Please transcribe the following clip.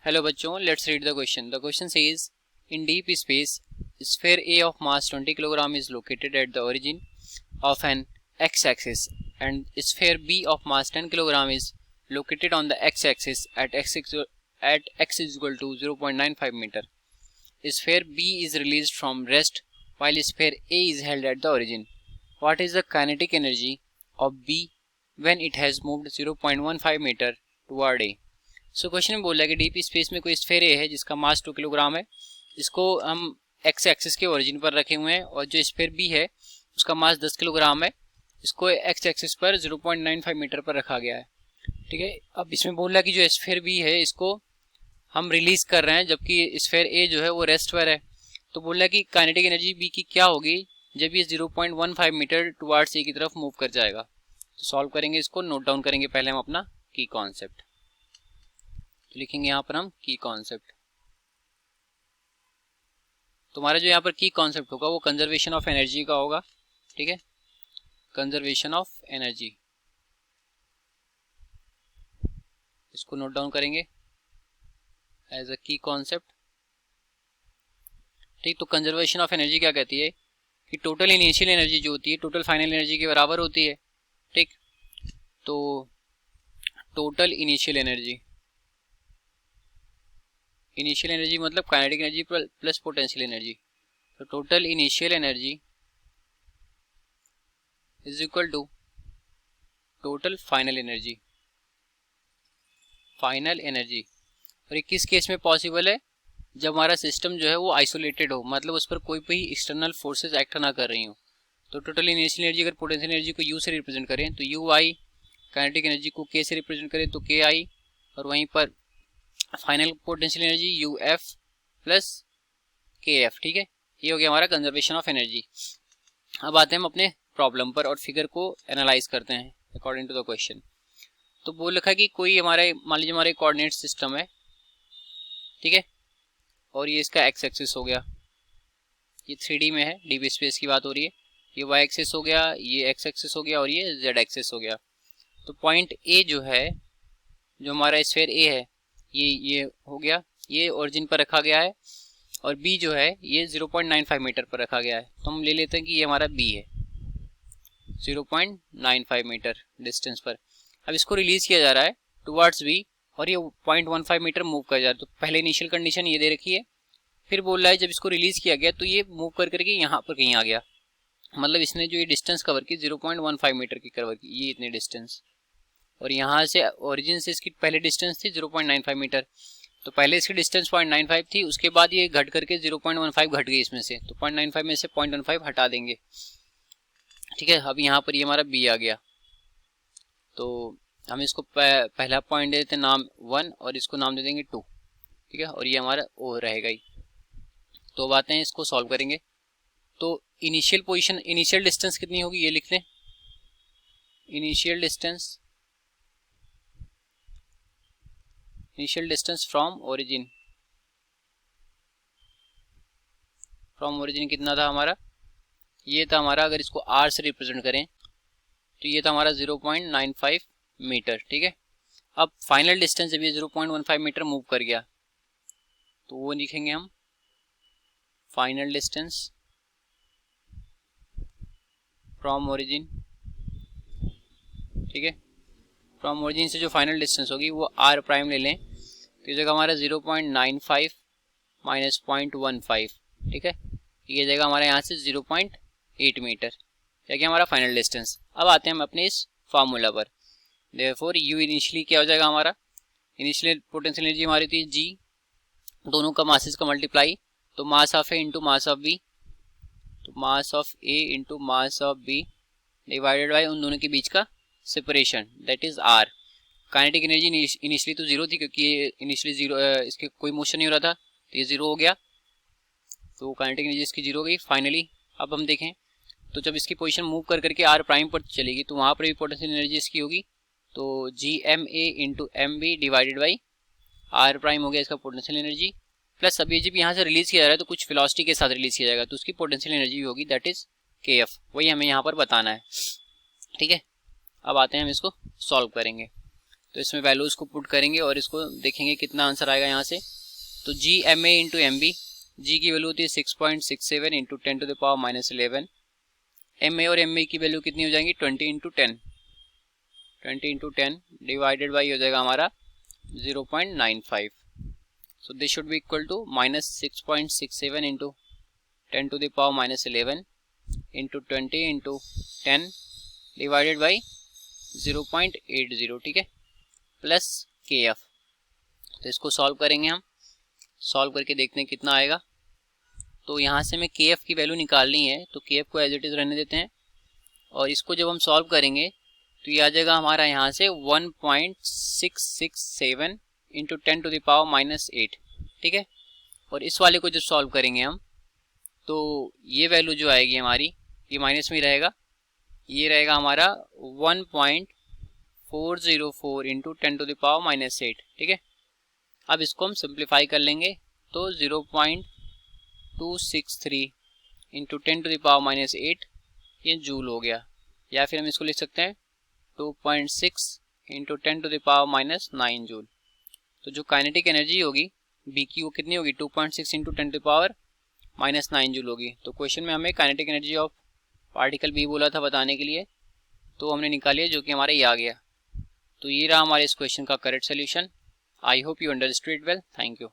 Hello बच्चों, let's read the question. The question says in deep space sphere A of mass 20 kg is located at the origin of an x-axis and sphere B of mass 10 kg is located on the x-axis at x is equal to 0.95 meter. Sphere B is released from rest while sphere A is held at the origin. What is the kinetic energy of B when it has moved 0.15 meter toward A? So question में बोल रहा है कि deep space में कोई sphere ए है जिसका मास 2 kilogram है. इसको हम एक्स एक्सिस के ओरिजिन पर रखे हुए हैं और जो स्फेयर बी है उसका मास 10 किलोग्राम है. इसको एक्स एक्सिस पर 0.95 मीटर पर रखा गया है. ठीक है. अब इसमें बोल रहा है कि जो स्फेयर बी है इसको हम रिलीज कर रहे हैं जबकि स्फेयर ए जो है वो रेस्ट पर है. तो बोल रहा है कि काइनेटिक एनर्जी बी की क्या होगी जब ये 0.15 मीटर टुवार्ड्स ए की तरफ मूव कर जाएगा. तो सॉल्व करेंगे, इसको नोट डाउन करेंगे पहले हम अपना की कॉन्सेप्ट. तो लिखेंगे यहाँ पर हम की कॉन्सेप्ट. तुम्हारा जो यहाँ पर की कॉन्सेप्ट होगा वो कंजर्वेशन ऑफ एनर्जी का होगा. ठीक है, कंजर्वेशन ऑफ एनर्जी, इसको नोट डाउन करेंगे एज अ की कॉन्सेप्ट. ठीक, तो कंजर्वेशन ऑफ एनर्जी क्या कहती है कि टोटल इनिशियल एनर्जी जो होती है टोटल फाइनल एनर्जी के बराबर होती है. ठीक, तो टोटल इनिशियल एनर्जी मतलब kinetic energy plus potential energy. तो total initial energy is equal to total final energy. और ये किस केस में पॉसिबल है? जब हमारा सिस्टम जो है वो आइसोलेटेड हो, मतलब उस पर कोई भी एक्सटर्नल फोर्सेस एक्ट ना कर रही हो. तो टोटल इनिशियल एनर्जी अगर पोटेंशियल एनर्जी को यू से रिप्रेजेंट करें तो यू आई, काइनेटिक एनर्जी को के से रिप्रेजेंट करें तो के आई, और वहीं पर final potential energy U F plus के एफ. ठीक है, ये हो गया हमारा कंजर्वेशन ऑफ एनर्जी. अब आते हैं हम अपने प्रॉब्लम पर और फिगर को एनालाइज करते हैं अकॉर्डिंग टू द क्वेश्चन. तो बोल रखा है कि कोई हमारे मान लीजिए हमारे कोऑर्डिनेट सिस्टम है. ठीक है, और ये इसका एक्स एक्सिस हो गया, ये 3D में है, डीप स्पेस की बात हो रही है. ये वाई एक्सिस हो गया, ये एक्स एक्सिस हो गया और ये जेड एक्सिस हो गया. तो पॉइंट ए जो है, जो हमारा स्फीयर ए है, ये हो गया, ये ओरिजिन पर रखा गया है, और बी जो है ये 0.95 मीटर पर रखा गया है. तो हम ले लेते हैं कि ये हमारा बी है 0.95 मीटर डिस्टेंस पर. अब इसको रिलीज किया जा रहा है टुवर्ड्स बी और ये 0.15 मीटर मूव कर जा रहा है. तो पहले इनिशियल कंडीशन ये दे रखी है, फिर बोल रहा है जब इसको रिलीज किया गया तो ये मूव कर करके यहाँ पर कहीं आ गया. मतलब इसने जो ये डिस्टेंस कवर की 0.15 मीटर की कवर की, ये इतनी डिस्टेंस, और यहाँ से ओरिजिन से इसकी पहले डिस्टेंस थी 0.95 मीटर. तो पहले इसकी डिस्टेंस 0.95 थी, उसके बाद ये घट करके 0.15 घट गई इसमें से. तो 0.95 में से 0.15 हटा देंगे. ठीक है, अब यहाँ पर ये हमारा बी आ गया. तो हम इसको पहला पॉइंट दे देते हैं नाम 1 और इसको नाम दे देंगे 2. ठीक है, और ये हमारा ओ रहेगा ही. तो अब आते हैं इसको सॉल्व करेंगे. तो इनिशियल पोजीशन, इनिशियल डिस्टेंस कितनी होगी ये लिख लें. इनिशियल डिस्टेंस फ्रॉम ओरिजिन कितना था हमारा? ये था हमारा, अगर इसको आर से रिप्रेजेंट करें तो ये था हमारा 0.95 मीटर. ठीक है, अब फाइनल डिस्टेंस जब ये 0.15 मीटर मूव कर गया तो वो लिखेंगे हम फाइनल डिस्टेंस फ्रॉम ओरिजिन. ठीक है, फ्रॉम ओरिजिन से जो फाइनल डिस्टेंस होगी वो आर प्राइम ले लें. तो ये जगह हमारा 0.95 माइनस 0.15. ठीक है, ये जगह हमारे यहाँ से 0.8 मीटर क्या हमारा फाइनल डिस्टेंस. अब आते हैं हम अपने इस फार्मूला पर. देयरफॉर यू इनिशियली क्या हो जाएगा हमारा, इनिशियल पोटेंशियल एनर्जी हमारी थी जी, दोनों का मासेस का मल्टीप्लाई, तो mass of A into mass of B, तो mass of A into mass of B divided by उन दोनों के बीच का separation, that is R. Kinetic energy initially तो जीरो थी क्योंकि ये इनिशियली जीरो, इसके कोई मोशन नहीं हो रहा था, तो ये जीरो हो गया. तो काइनेटिक एनर्जी इसकी जीरो हो गई फाइनली. अब हम देखें तो जब इसकी पोजीशन मूव कर करके आर प्राइम पर चलेगी तो वहाँ पर भी पोटेंशियल एनर्जी इसकी होगी. तो G M A into M B divided by R prime हो गया इसका पोटेंशियल एनर्जी, प्लस अभी जब यहाँ से रिलीज किया जा रहा है तो कुछ वेलोसिटी के साथ रिलीज किया जाएगा तो उसकी पोटेंशियल एनर्जी भी होगी, दैट इज के एफ. वही हमें यहाँ पर बताना है. ठीक है, अब आते हैं हम इसको सॉल्व करेंगे. तो इसमें वैल्यूज़ को पुट करेंगे और इसको देखेंगे कितना आंसर आएगा यहाँ से। तो G M A into M B, G की वैल्यू होती है 6.67 इंटू 10⁻⁻11। एम ए और एम बी की वैल्यू कितनी हो जाएंगी 20 इंटू 10 डिवाइडेड बाई हो जाएगा हमारा 0.95। So this should be equal to -6.67 into 10⁻⁻11 into 20 into 10 divided by 0.80, ठीक है, प्लस के एफ। तो इसको सॉल्व करेंगे हम, सॉल्व करके देखते हैं कितना आएगा। तो यहाँ से हमें के एफ की वैल्यू निकालनी है, तो के एफ को एज इट इज़ रहने देते हैं और इसको जब हम सॉल्व करेंगे तो ये आ जाएगा हमारा यहाँ से 1.667 इंटू 10⁻⁻8, ठीक है। और इस वाले को जब सॉल्व करेंगे हम तो ये वैल्यू जो आएगी हमारी, ये माइनस में रहेगा, ये रहेगा हमारा 1.404 इंटू 10⁻⁻8, ठीक है। अब इसको हम सिंप्लीफाई कर लेंगे तो 0.263 इंटू 10⁻⁻8 ये जूल हो गया, या फिर हम इसको लिख सकते हैं 2.6 इंटू 10⁻⁻9 जूल। तो जो काइनेटिक एनर्जी होगी बी की वो कितनी होगी 2.6 इंटू 10⁻⁻9 जूल होगी। तो क्वेश्चन में हमें kinetic energy of particle B बोला था बताने के लिए, तो हमने निकाली है जो कि हमारे ये आ गया। तो ये रहा हमारे इस क्वेश्चन का correct solution. I hope you understood it well. Thank you.